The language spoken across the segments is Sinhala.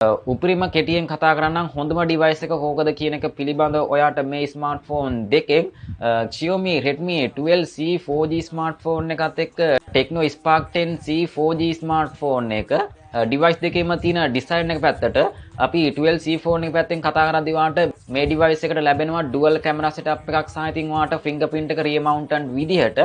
උපරිම කෙටියෙන් කතා කරනම් හොඳම ඩිවයිස් එක කෝකද කියන එක පිළිබඳව ඔයාට මේ ස්මාර්ට්ෆෝන් දෙකෙන් xiaomi redmi 12c 4g smartphone එකත් එක්ක tecno spark 10c 4g smartphone එක ඩිවයිස් දෙකේම තියෙන ඩිසයින් එක පැත්තට අපි 12c ෆෝන් එක පැත්තෙන් කතා කරද්දී වාට මේ ඩිවයිස් එකට ලැබෙනවා ඩුවල් කැමරා සෙටප් එකක් සහ ඉතින් වාට ෆින්ගර්ප්‍රින්ට් එක රියමවුන්ටඩ් විදිහට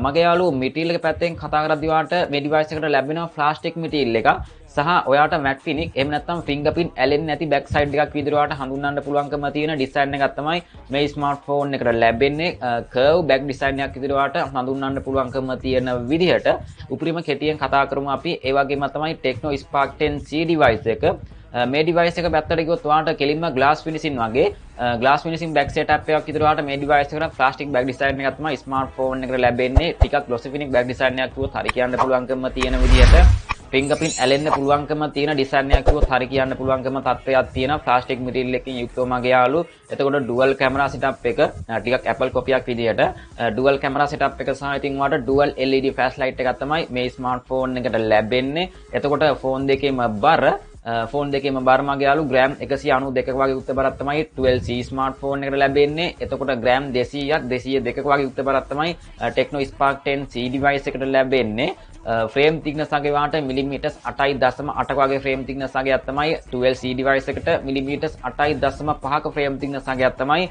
මගේ යාළුවෝ මැටීරියල් එක පැත්තෙන් කතා කරද්දී වාට මේ ඩිවයිස් එකට ලැබෙනවා ප්ලාස්ටික් මැටීරියල් එක සහ ඔයාට මැට් ෆිනික් එහෙම නැත්නම් ෆින්ගර්ප්‍රින්ට් ඇලෙන්නේ නැති බෑක් සයිඩ් එකක් විදිහට ඔයාට හඳුන්වන්න පුළුවන්කම තියෙන ඩිසයින් එකක් තමයි මේ ස්මාර්ට්ෆෝන් එකට ලැබෙන්නේ කර්ව් බෑක් ඩිසයින් එකක් විදිහට ඔයාට හඳුන්වන්න පුළුවන්කම තියෙන විදිහට උපරිම කෙටියෙන් කතා කරමු අපි ඒ වගේම තමයි tecno spark 10c ඩිවයිස් එක මේ ඩිවයිස් එක පැත්තට ගියොත් ඔයාට කෙලින්ම glass finishing වගේ glass finishing back setup එකක් විතර ඔයාට මේ ඩිවයිස් එකට plastic back design එකක් තමයි ස්මාර්ට්ෆෝන් එකට ලැබෙන්නේ ටිකක් glossy finish back design එකක් කිව්වොත් හරි කියන්න පුළුවන්කම තියෙන විදිහට fingerprint ඇලෙන්න පුළුවන්කම තියෙන design එකක් කිව්වොත් හරි කියන්න පුළුවන්කම තත්ත්වයක් තියෙන plastic material එකකින් යුක්තව මගේ යාළු එතකොට dual camera setup එක ටිකක් Apple copy එකක් විදිහට dual camera setup එක සහ ඉතින් ඔයාට dual LED flashlight එකක් තමයි මේ ස්මාර්ට්ෆෝන් එකට ලැබෙන්නේ එතකොට ෆෝන් දෙකේම බර ෆෝන් දෙකේම බර මගේ යාළු ග්‍රෑම් 192ක වගේ යුක්ත බරක් තමයි 12C ස්මාර්ට්ෆෝන් එකට ලැබෙන්නේ. එතකොට ග්‍රෑම් 200ක් 202ක වගේ යුක්ත බරක් තමයි Tecno Spark 10C ඩිවයිස් එකට ලැබෙන්නේ. ෆ්‍රේම් thickness අගේ වාට මිලිමීටර්ස් 8.8ක වගේ ෆ්‍රේම් thickness අගයක් තමයි 12C ඩිවයිස් එකට මිලිමීටර්ස් 8.5ක ෆ්‍රේම් thickness අගයක් තමයි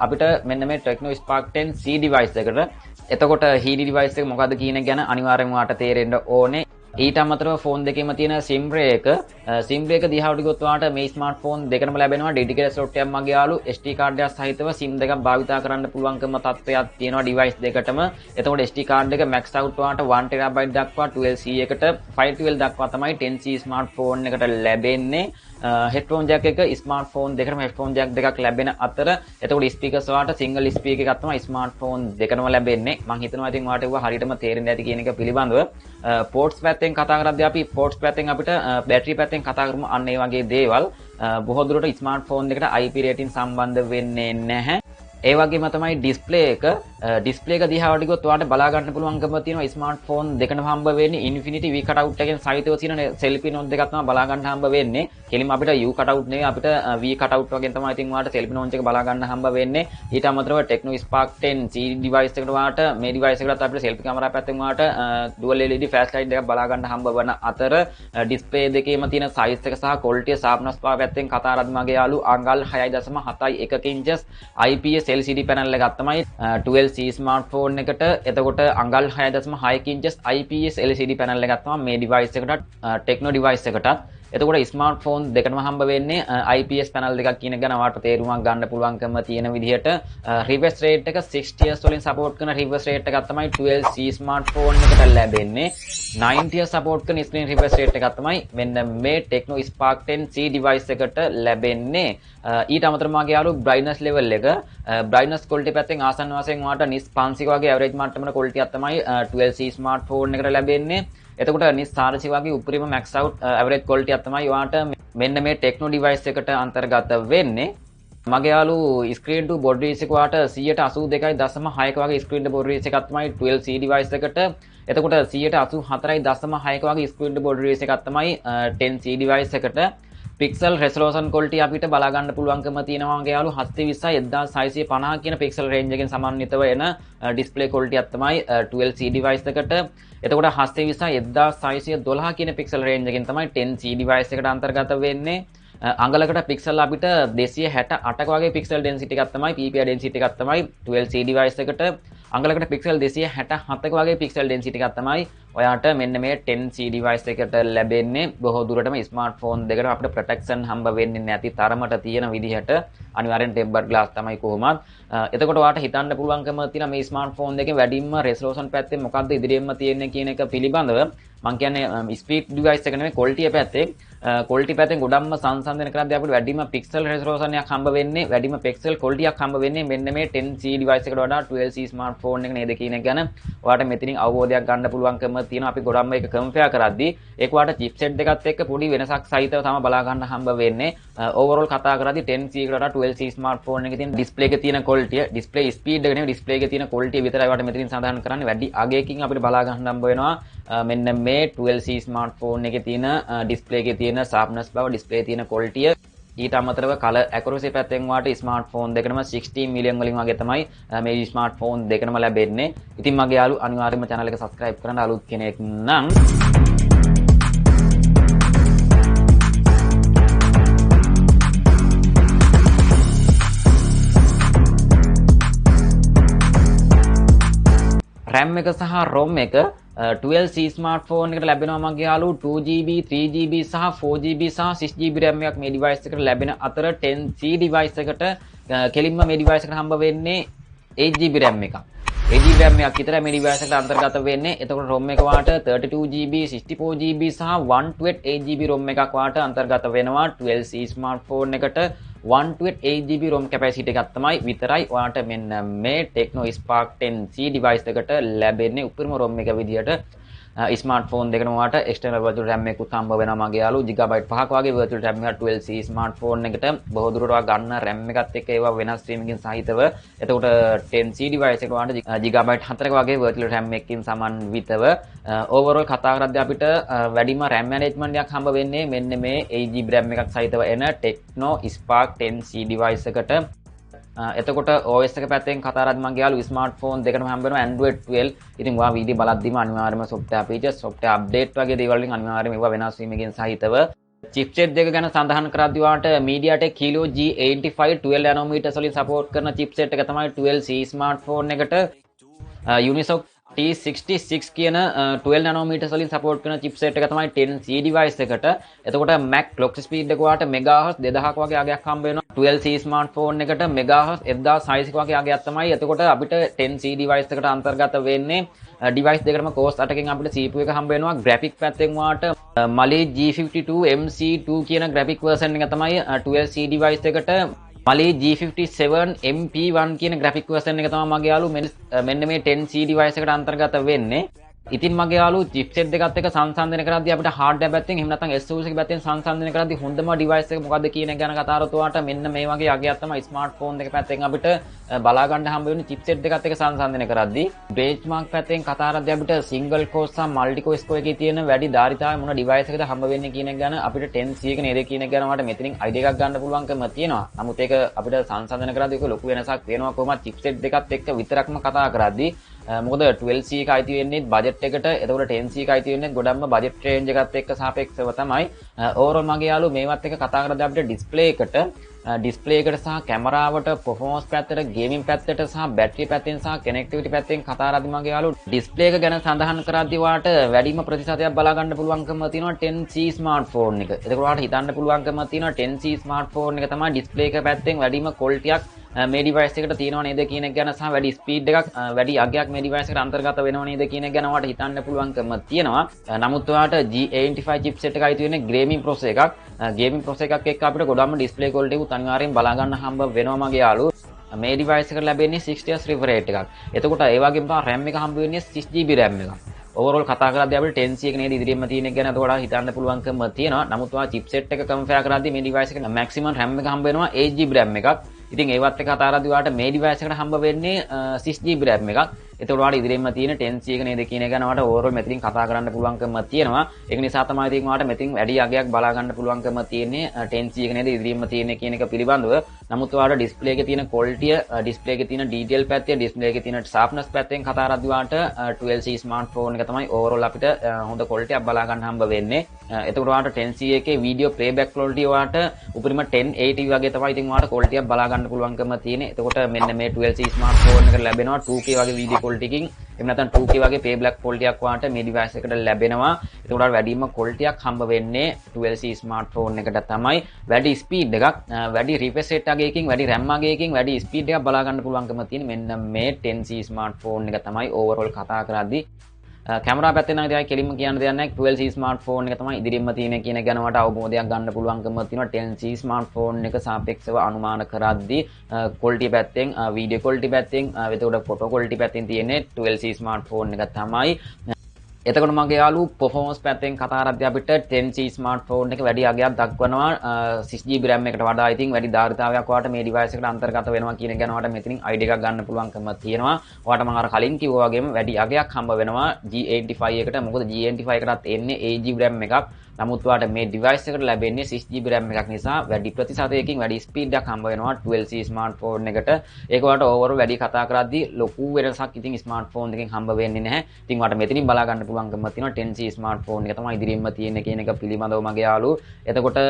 අපිට මෙන්න මේ Tecno Spark 10C ඩිවයිස් එකට. එතකොට HD ඩිවයිස් එක මොකද්ද කියන එක ගැන අනිවාර්යයෙන්ම වාට තේරෙන්න ඕනේ. ඊට අමතරව ෆෝන් දෙකේම තියෙන SIM tray එක දිහාවට ගියොත් ඔයාලට මේ ස්මාර්ට්ෆෝන් දෙකම ලැබෙනවා ඩෙඩිකේටඩ් ස්ලොට් එකක් මගේ යාළු SD කාඩ් එකක් සහිතව SIM දෙකක් භාවිතා කරන්න පුළුවන්කම තත්ත්වයක් තියෙනවා ඩිවයිස් දෙකටම. එතකොට SD කාඩ් එක max out ඔයාලට 1TB දක්වා 12C එකට 512 දක්වා තමයි 10C ස්මාර්ට්ෆෝන් එකට ලැබෙන්නේ. headphone jack එක ස්මාර්ට්ෆෝන් දෙකටම headphone jack දෙකක් ලැබෙන අතර එතකොට ස්පීකර්ස් වලට single speaker එකක් තමයි ස්මාර්ට්ෆෝන් දෙකටම ලැබෙන්නේ. මම හිතනවා ඉතින් ඔයාලට ඒවා හරියටම තේරෙන්නේ නැති කියන එක පිළිබඳව. ports පැත්තෙන් කතා කරද්දී අපි ports පැත්තෙන් අපිට battery පැත්තෙන් කතා කරමු අන්න ඒ වගේ දේවල්. බොහෝ දුරට ස්මාර්ට්ෆෝන් දෙකට IP rating සම්බන්ධ වෙන්නේ නැහැ. ඒ වගේම තමයි ඩිස්ප්ලේ එක දිහාවට ගියොත් ඔයාලට බලා ගන්න පුළුවන්කම තියෙනවා ස්මාර්ට්ෆෝන් දෙකම හම්බ වෙන්නේ ඉන්ෆිනිටි V cutout එකෙන් සහිතව තියෙන සෙල්ෆි නෝන් දෙකක් තමයි බලා ගන්න හම්බ වෙන්නේ. කෙලින්ම අපිට U cutout නෙවෙයි අපිට V cutout වගේ තමයි ඉතින් ඔයාලට සෙල්ෆි නෝන් එක බලා ගන්න හම්බ වෙන්නේ. ඊට අමතරව Tecno Spark 10C ඩිවයිස් එකට ඔයාලට මේ ඩිවයිස් එකකට අපිට සෙල්ෆි කැමරා පැත්තෙන් ඔයාලට dual LED flashlight එකක් බලා ගන්න හම්බ වන අතර ඩිස්ප්ලේ දෙකේම තියෙන size එක සහ quality sharpness පැත්තෙන් කතා කරද්දී මගේ යාළු අඟල් 6.71 inches IPS LCD panel එකක් තමයි 12C ස්මාර්ට්ෆෝන් එකට. එතකොට අඟල් 6.6 inches IPS LCD panel එකක් තමයි මේ ඩිවයිස් එකට Tecno ඩිවයිස් එකට. එතකොට ස්මාර්ට්ෆෝන් දෙකම හම්බ වෙන්නේ IPS panel දෙකක් කියන එක ගැන ඔයාලට තේරුමක් ගන්න පුළුවන්කම තියෙන විදිහට refresh rate එක 60Hz වලින් support කරන refresh rate එකක් තමයි 12C ස්මාර්ට්ෆෝන් එකට ලැබෙන්නේ. 90Hz support කරන screen refresh rate එකක් තමයි මෙන්න මේ Tecno Spark 10C device එකට ලැබෙන්නේ. ඊට අමතරව මගේ යාළුවෝ brightness level එක brightness quality පැත්තෙන් ආසන්න වශයෙන් ඔයාලට NIS 500 වගේ average මට්ටමක quality එකක් තමයි 12C ස්මාර්ට්ෆෝන් එකට ලැබෙන්නේ. එතකොට NIS 400 වගේ උපරිම max out average quality එකක් තමයි ඔයාලට මෙන්න මේ Tecno device එකට අන්තර්ගත වෙන්නේ. මගේ යාළුවෝ screen to body ratio එක ඔයාලට 182.6ක වගේ screen to body ratio එකක් තමයි 12C device එකට. එතකොට 184.6ක වගේ screen to body ratio එකක් තමයි 10C device එකට. pixel resolution quality අපිට බලා ගන්න පුළුවන්කම තියෙනවා මගේ යාළුවෝ 720 1650 කියන pixel range එකෙන් සමන්විතව එන display quality එකක් තමයි 12C device එකට. එතකොට 720 1612 කියන pixel range එකෙන් තමයි 10C device එකට අන්තර්ගත වෙන්නේ. අඟලකට pixel අපිට 268ක වගේ pixel density එකක් තමයි PPI density එකක් තමයි 12C device එකට. අඟලකට pixel 267ක වගේ pixel density එකක් තමයි ඔයාට මෙන්න මේ 10C device එකට ලැබෙන්නේ. බොහෝ දුරටම ස්මාර්ට්ෆෝන් දෙකට අපිට protection හම්බ වෙන්නේ නැති තරමට තියෙන විදිහට අනිවාර්යෙන් tempered glass තමයි කොහොමත්. එතකොට ඔයාට හිතන්න පුළුවන්කම තියෙන මේ ස්මාර්ට්ෆෝන් දෙකේ වැඩිම resolution පැත්තේ මොකක්ද ඉදිරියෙන්ම තියෙන්නේ කියන එක පිළිබඳව මම කියන්නේ ස්පීඩ් ඩිවයිස් එක නෙමෙයි quality පැත්තේ quality පැත්තෙන් ගොඩක්ම සංසන්දනය කරද්දී අපිට වැඩිම pixel resolution එකක් හම්බ වෙන්නේ වැඩිම pixel quality එකක් හම්බ වෙන්නේ මෙන්න මේ 10C device එකට වඩා 12C smartphone එක නේද කියන එක ගැන ඔයාලට මෙතනින් අවබෝධයක් ගන්න පුළුවන්කම තියෙනවා. අපි ගොඩක්ම ඒක compare කරද්දී ඒක ඔයාලට chipset දෙකත් එක්ක පොඩි වෙනසක් සහිතව තමයි බලා ගන්න හම්බ වෙන්නේ. overall කතා කරද්දී 10C එකට වඩා 12C smartphone එකේ තියෙන display එකේ තියෙන quality display speed එක නෙමෙයි display එකේ තියෙන quality විතරයි ඔයාලට මෙතනින් සඳහන් කරන්නේ. වැඩි අගයකින් අපිට බලා ගන්න හම්බ වෙනවා මෙන්න මේ 12C ස්මාර්ට්ෆෝන් එකේ තියෙන ඩිස්ප්ලේ එකේ තියෙන sharpness බව, ඩිස්ප්ලේ තියෙන quality ඊට අමතරව කලර් ඇකුරසි පැත්තෙන් වාට ස්මාර්ට්ෆෝන් දෙකම 16 මිලියන් වලින් වගේ තමයි මේ ස්මාර්ට්ෆෝන් දෙකම ලැබෙන්නේ. ඉතින් මගේ යාළු අනිවාර්යයෙන්ම channel එක subscribe කරන්න අලුත් කෙනෙක් නම් RAM එක සහ ROM එක 12C ස්මාර්ට්ෆෝන් එකට ලැබෙනවා මගේ යාළුවෝ 2GB 3GB සහ 4GB සහ 6GB RAM එකක් මේ device එකට ලැබෙන අතර 10C device එකට කෙලින්ම මේ device එකට හම්බ වෙන්නේ 8GB RAM එකක්. 8GB RAM එකක් විතරයි මේ device එකට අන්තර්ගත වෙන්නේ. එතකොට ROM එක වාට 32GB 64GB සහ 128GB ROM එකක් වාට අන්තර්ගත වෙනවා 12C ස්මාර්ට්ෆෝන් එකට 128GB ROM capacity එකක් තමයි විතරයි ඔයාලට මෙන්න මේ Tecno Spark 10C device එකට ලැබෙන්නේ උපරිම ROM එක විදියට ස්මාර්ට්ෆෝන් දෙකම ඔයාලට external virtual RAM එකකුත් හම්බ වෙනවා මගේ යාළුවෝ GB 5ක් වගේ virtual RAM එකක් 12C ස්මාර්ට්ෆෝන් එකට බොහෝ දුරට ඔයා ගන්න RAM එකත් එක්ක ඒවා වෙනස් streaming එකකින් සහිතව එතකොට 10C device එක ඔයාලට GB 4ක වගේ virtual RAM එකකින් සමන්විතව overall කතා කරද්දී අපිට වැඩිම RAM management එකක් හම්බ වෙන්නේ මෙන්න මේ 8GB RAM එකක් සහිතව එන Tecno Spark 10C device එකට. එතකොට OS එක පැත්තෙන් කතා කරද්දී මගේ යාළුවෝ ස්මාර්ට්ෆෝන් දෙකම හම්බ වෙනවා Android 12. ඉතින් ඔයා වීඩියෝ බලද්දිම අනිවාර්යයෙන්ම software features, software update වගේ දේවල් වලින් අනිවාර්යයෙන්ම ඒවා වෙනස් වීමකින් සහිතව chipset දෙක ගැන සඳහන් කරද්දී ඔයාලට MediaTek Helio G85 12 nanometers වලින් support කරන chipset එක තමයි 12C ස්මාර්ට්ෆෝන් එකට Unisoc T66 කියන 12 nanometers වලින් support කරන chipset එක තමයි 10C device එකට. එතකොට Mac clock speed එක වාට MHz 2000ක වගේ අගයක් හම්බ වෙනවා 12C smartphone එකට MHz 1600ක වගේ අගයක් තමයි. එතකොට අපිට 10C device එකට අන්තර්ගත වෙන්නේ device දෙකටම cost 8කින් අපිට CPU එක හම්බ වෙනවා. graphic පැත්තෙන් වාට Mali G52 MC2 කියන graphic version එක තමයි 12C device එකට Mali G57 MP1 කියන graphic version එක තමයි මගේ යාළුවෝ මෙන්න මේ 10C device එකට අන්තර්ගත වෙන්නේ. ඉතින් මගේ යාළුවෝ chipset දෙකත් එක්ක සංසන්දනය කරද්දී අපිට hardware පැත්තෙන් එහෙම නැත්නම් SoC පැත්තෙන් සංසන්දනය කරද්දී හොඳම device එක මොකද්ද කියන එක ගැන කතා කරලා තුවාට මෙන්න මේ වගේ අගයක් තමයි smartphone දෙක පැත්තෙන් අපිට බලා ගන්න හම්බ වෙන්නේ chipset දෙකත් එක්ක සංසන්දනය කරද්දී. benchmark පැත්තෙන් කතා කරද්දී අපිට single core සහ multi core score එකේ තියෙන වැඩි ධාරිතාවය මොන device එකද හම්බ වෙන්නේ කියන එක ගැන අපිට 10C එක නේද කියන එක ගැන මට මෙතනින් idea එකක් ගන්න පුළුවන්කම තියෙනවා. නමුත් ඒක අපිට සංසන්දනය කරද්දී ඒක ලොකු වෙනසක් වෙනවා කොහොමද chipset දෙකත් එක්ක විතරක්ම කතා කරද්දී. මොකද 12C එක අයිති වෙන්නේ බජට් එකට. එතකොට 10C එක අයිති වෙන්නේ ගොඩක්ම බජට් රේන්ජ් එකත් එක්ක සාපේක්ෂව තමයි. ඕවරෝල් මගේ යාළුවෝ මේවත් එක්ක කතා කරද්දී අපිට ඩිස්ප්ලේ එකට සහ කැමරාවට performance පැත්තට ගේමින් පැත්තට සහ බැටරි පැත්තෙන් සහ කනෙක්ටිවිටි පැත්තෙන් කතා කරද්දී මගේ යාළුවෝ ඩිස්ප්ලේ එක ගැන සඳහන් කරද්දී වාට වැඩිම ප්‍රතිශතයක් බලා ගන්න පුළුවන්කම තියෙනවා 10C ස්මාර්ට්ෆෝන් එක. එතකොට වාට හිතන්න පුළුවන්කම තියෙනවා 10C ස්මාර්ට්ෆෝන් එක තමයි ඩිස්ප්ලේ එක පැත්තෙන් වැඩිම quality එකක් මේ device එකට තියෙනව නේද කියන එක ගැන සහ වැඩි speed එකක් වැඩි අගයක් මේ device එකට අන්තර්ගත වෙනව නේද කියන එක ගැන ඔයාලට හිතන්න පුළුවන්කම තියෙනවා. නමුත් ඔයාලට G85 chipset එක අයිති වෙන්නේ gaming processor එකක්. gaming processor එකක් එක්ක අපිට ගොඩක්ම display quality එක අනිවාර්යෙන් බලා ගන්න හම්බ වෙනවා මගේ යාළුවෝ. මේ device එකට ලැබෙන්නේ 60Hz refresh rate එකක්. එතකොට ඒ වගේම තමයි RAM එක හම්බ වෙන්නේ 6GB RAM එකක්. overall කතා කරද්දී අපිට 10C එක නේද ඉදිරියෙම තියෙන එක ගැන එතකොට හිතන්න පුළුවන්කම තියෙනවා. නමුත් ඔයා chipset එක compare කරද්දී මේ device එකට maximum RAM එක හම්බ වෙනවා 8GB RAM එකක්. ඉතින් ඒවත් එක්ක කතා කරද්දී ඔයාලට මේ device එකට හම්බ වෙන්නේ 6GB RAM එකක්. එතකොට ඔයාලට ඉදිරියෙම තියෙන 10C එක නේද කියන එක ගැන ඔයාලට overall මෙතනින් කතා කරන්න පුළුවන්කම තියෙනවා. ඒක නිසා තමයි ඉතින් ඔයාලට මෙතනින් වැඩි අගයක් බලා ගන්න පුළුවන්කම තියෙන්නේ 10C එක නේද ඉදිරියෙම තියෙන්නේ කියන එක පිළිබඳව. නමුත් ඔයාලට display එකේ තියෙන quality, display එකේ තියෙන detail පැත්තේ, display එකේ තියෙන sharpness පැත්තෙන් කතා කරද්දී ඔයාලට 12C smartphone එක තමයි overall අපිට හොඳ quality එකක් බලා ගන්න හම්බ වෙන්නේ. එතකොට ඔයාලට 10C එකේ video playback quality ඔයාලට උපරිම 1080 වගේ තමයි ඉතින් ඔයාලට quality එකක් බලා ගන්න පුළුවන්කම තියෙන්නේ. එතකොට මෙන්න මේ 12C smartphone එකට ලැබෙනවා 2K වගේ video quality එකකින්. එහෙම නැත්නම් 2K වගේ playback quality එකක් ඔයාලට මේ device එකට ලැබෙනවා. එතකොට වැඩිම quality එකක් හම්බ වෙන්නේ 12C smartphone එකට තමයි. වැඩි speed එකක්, වැඩි refresh rate එකකින්, වැඩි RAM එකකින්, වැඩි speed එකක් බලා ගන්න පුළුවන්කම තියෙන මෙන්න මේ 10C smartphone එක තමයි overall කතා කරද්දී. කැමරා පැත්තෙන් නම් ඉතින් කෙලින්ම කියන්න දෙයක් නැහැ. 12C ස්මාර්ට්ෆෝන් එක තමයි ඉදිරියෙම තියෙන කියන ගැන වට අවබෝධයක් ගන්න පුළුවන්කම තියෙනවා. 10C ස්මාර්ට්ෆෝන් එක සාපේක්ෂව අනුමාන කරද්දී quality පැත්තෙන්, video quality පැත්තෙන්, එතකොට photo quality පැත්තෙන් තියෙන්නේ 12C ස්මාර්ට්ෆෝන් එක තමයි. එතකොට මගේ යාළුවෝ performance පැත්තෙන් කතා කරද්දී අපිට 10C smartphone එක වැඩි අගයක් දක්වනවා 6GB RAM එකට වඩා. ඉතින් වැඩි ධාරිතාවයක් ඔයාලට මේ device එකට අන්තර්ගත වෙනවා කියන එක ගැන ඔයාලට මෙතනින් idea එකක් ගන්න පුළුවන්කම තියෙනවා. ඔයාලට මම අර කලින් කිව්වා වගේම වැඩි අගයක් හම්බ වෙනවා G85 එකට. මොකද G85 එකටත් එන්නේ 8GB RAM එකක්. නමුත් ඔයාලට මේ device එකට ලැබෙන්නේ 6GB RAM එකක් නිසා වැඩි ප්‍රතිශතයකින් වැඩි ස්පීඩ් එකක් හම්බ වෙනවා 12C smartphone එකට. ඒක ඔයාලට overall වැඩි කතා කරද්දී ලොකු වෙනසක් ඉතින් smartphone එකෙන් හම්බ වෙන්නේ නැහැ. ඉතින් ඔයාලට මෙතනින් බලා ගන්න පුළුවන්කම තියෙනවා 10C smartphone එක තමයි ඉදිරියෙන්ම තියෙන්නේ කියන එක පිළිබඳව මගේ යාළුවෝ. එතකොට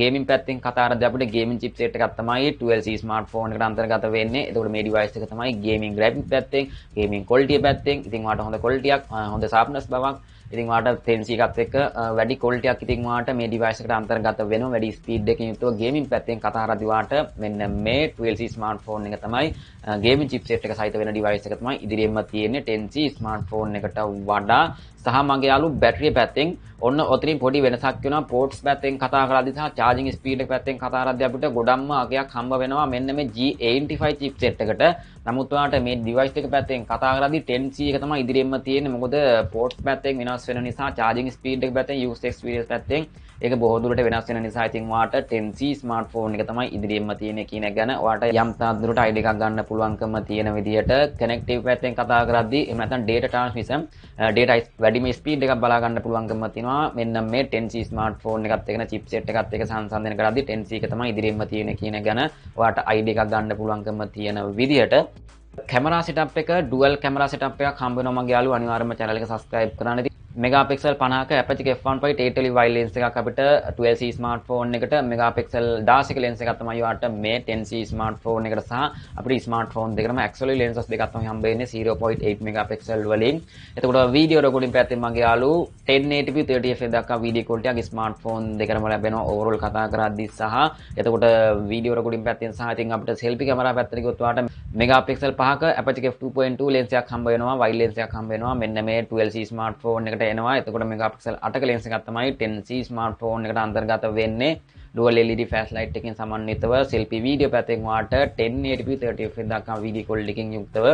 ගේමින් පැත්තෙන් කතා කරද්දී අපිට ගේමින් chipset එකක් තමයි 12C smartphone එකට අන්තර්ගත වෙන්නේ. එතකොට මේ device එක තමයි ගේමින් graphics පැත්තෙන්, ගේමින් quality පැත්තෙන් ඉතින් ඔයාලට හොඳ quality එකක්, හොඳ sharpness බවක් ඉතින් ඔයාලට 10C එකත් එක්ක වැඩි quality එකක් ඉතින් ඔයාලට මේ device එකට අන්තර්ගත වෙනවා. වැඩි speed එකකින් යුතුව ගේමින් පැත්තෙන් කතා කරද්දී ඔයාලට මෙන්න මේ 12C smartphone එක තමයි ගේමින් chipset එක සහිත වෙන device එක තමයි ඉදිරියෙන්ම තියෙන්නේ 10C smartphone එකට වඩා. සහ මගේ යාළුවෝ බැටරිය පැත්තෙන් ඔන්න ඔතනින් පොඩි වෙනසක් වෙනවා. ports පැත්තෙන් කතා කරද්දී සහ charging speed එක පැත්තෙන් කතා කරද්දී අපිට ගොඩක්ම අගයක් හම්බ වෙනවා මෙන්න මේ G85 chipset එකට. නමුත් ඔයාලට මේ device එක පැත්තෙන් කතා කරද්දී 10C එක තමයි ඉදිරියෙන්ම තියෙන්නේ. මොකද ports පැත්තෙන් වෙනස් වෙන නිසා charging speed එක පැත්තෙන් user experience පැත්තෙන් ඒක බොහෝ දුරට වෙනස් වෙන නිසා ඉතින් ඔයාලට 10C smartphone එක තමයි ඉදිරියෙන්ම තියෙන්නේ කියන එක ගැන ඔයාලට යම් තාක් දුරට idea එකක් ගන්න පුළුවන්කම තියෙන විදිහට connective පැත්තෙන් කතා කරද්දී එහෙම නැත්නම් data transmission data වැඩිම ස්පීඩ් එකක් බලා ගන්න පුළුවන්කම තියෙනවා මෙන්න මේ 10C smartphone එකත් එක්කන chipset එකත් එක්ක සංසන්දනය කරද්දී 10C එක තමයි ඉදිරියෙන්ම තියෙන්නේ කියන ගැන ඔයාලට idea එකක් ගන්න පුළුවන්කම තියෙන විදිහට කැමරා setup එක dual camera setup එකක් හම්බ වෙනවා මගේ යාළුවෝ අනිවාර්යයෙන්ම channel එක subscribe කරන්න. මෙගාපික්සල් 50ක aperture f1.8 tele wide lens එකක් අපිට 12C smartphone එකට මෙගාපික්සල් 16ක lens එකක් තමයි ඔයාලට මේ 10C smartphone එකට සහ අපිට smartphone දෙකම actually lenses දෙකක් තමයි හම්බ වෙන්නේ 0.8 megapixel වලින්. එතකොට video recording පැත්තෙන් මගේ යාළුවෝ 1080p 30fps දක්වා video quality එකක් smartphone දෙකම ලැබෙනවා overall කතා කරද්දී සහ එතකොට video recording පැත්තෙන් සහ ඉතින් අපිට selfie camera පැත්තට ගියොත් ඔයාලට මෙගාපික්සල් 5ක aperture f2.2 lens එකක් හම්බ වෙනවා wide lens එකක් හම්බ වෙනවා මෙන්න මේ 12C smartphone එකට එනවා. එතකොට මෙගාපික්සල් 8ක lens එකක් තමයි 10C smartphone එකට අන්තර්ගත වෙන්නේ. dual LED flash light එකකින් සමන්විතව selfie video පැත්තෙන් වාට 1080p 30fps දක්වා video quality එකකින් යුක්තව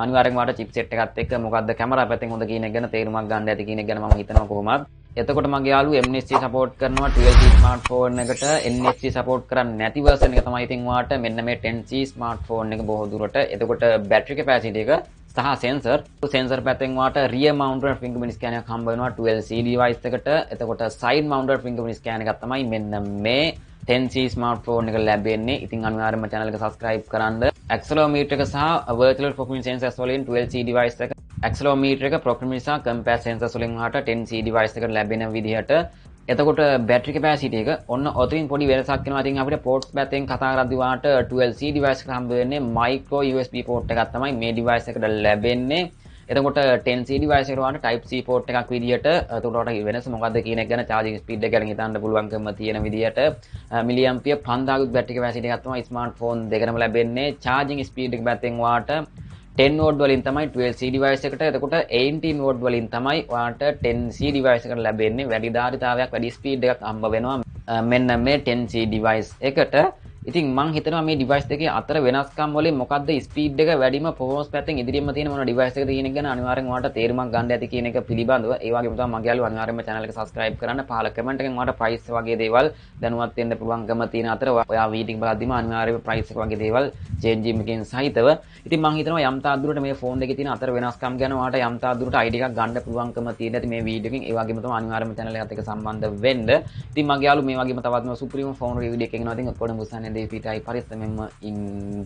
අනිවාර්යෙන්ම වාට chipset එකත් එක්ක මොකද්ද කැමරා පැත්තෙන් හොඳ කියන එක ගැන තේරුමක් ගන්න ඇති කියන එක ගැන මම හිතනවා කොහොමද. එතකොට මගේ යාළුවෝ MNC support කරනවා 12C smartphone එකට NFC support කරන්නේ නැති version එක තමයි ඉතින් වාට මෙන්න මේ 10C smartphone එක බොහෝ දුරට. එතකොට battery capacity එක සහ sensor පැත්තෙන් වාට rear mounted fingerprint scanner එකක් හම්බ වෙනවා 12C device එකට. එතකොට side mounted fingerprint scanner එකක් තමයි මෙන්න මේ 10C smartphone එක ලැබෙන්නේ. ඉතින් අනිවාර්යයෙන්ම channel එක subscribe කරන්න. accelerometer එක සහ virtual proximity sensors වලින් 12C device එක accelerometer එක proximity සහ compass sensors වලින් වාට 10C device එකට ලැබෙන විදිහට. එතකොට battery capacity එක ඔන්න ඔතනින් පොඩි වෙනසක් වෙනවා. ඉතින් අපිට ports පැත්තෙන් කතා කරද්දී වාට 12C device එක හම්බ වෙන්නේ micro USB port එකක් තමයි මේ device එකට ලැබෙන්නේ. එතකොට 10C device එකට වාට type C port එකක් විදියට. එතකොට ඔයාලට වෙනස මොකද්ද කියන එක ගැන charging speed එක ගැන හිතන්න පුළුවන්කම තියෙන විදියට milliampere 5000 battery capacity එකක් තමයි smartphone දෙකම ලැබෙන්නේ. charging speed එක පැත්තෙන් වාට 10 watt වලින් තමයි 12C device එකට. එතකොට 18 watt වලින් තමයි ඔයාලට 10C device එකට ලැබෙන්නේ. වැඩි ධාරිතාවයක් වැඩි ස්පීඩ් එකක් හම්බ වෙනවා මෙන්න මේ 10C device එකට. ඉතින් මම හිතනවා මේ device දෙකේ අතර වෙනස්කම් වලින් මොකද්ද ස්පීඩ් එක වැඩිම performance පැත්තෙන් ඉදිරියෙන්ම තියෙන මොන device එකද කියන එක ගැන අනිවාර්යෙන් ඔයාලට තේරුමක් ගන්න ඇති කියන එක පිළිබඳව ඒ වගේම තමයි මගේ යාළුවෝ අනිවාර්යෙන්ම channel එක subscribe කරන්න. පහල comment එකෙන් ඔයාලට price වගේ දේවල් දැනුවත් වෙන්න පුළුවන්කම තියෙන අතර ඔයා වීඩියෝ බලද්දිම අනිවාර්යයෙන්ම price එක වගේ දේවල් changing එකකින් සහිතව. ඉතින් මම හිතනවා යම් තාක් දුරට මේ phone දෙකේ තියෙන අතර වෙනස්කම් ගැන ඔයාලට යම් තාක් දුරට idea එකක් ගන්න පුළුවන්කම තියෙන ඇති මේ වීඩියෝ එකෙන්. ඒ වගේම තමයි අනිවාර්යෙන්ම channel එකත් එක්ක සම්බන්ධ වෙන්න. ඉතින් මගේ යාළුවෝ මේ වගේම තවත් supreme phone review එකක් ගෙනවා. ඉතින් ඔක්කොම උසන්නේ දෙපිටයි පරිස්සමෙන්ම ඉන්න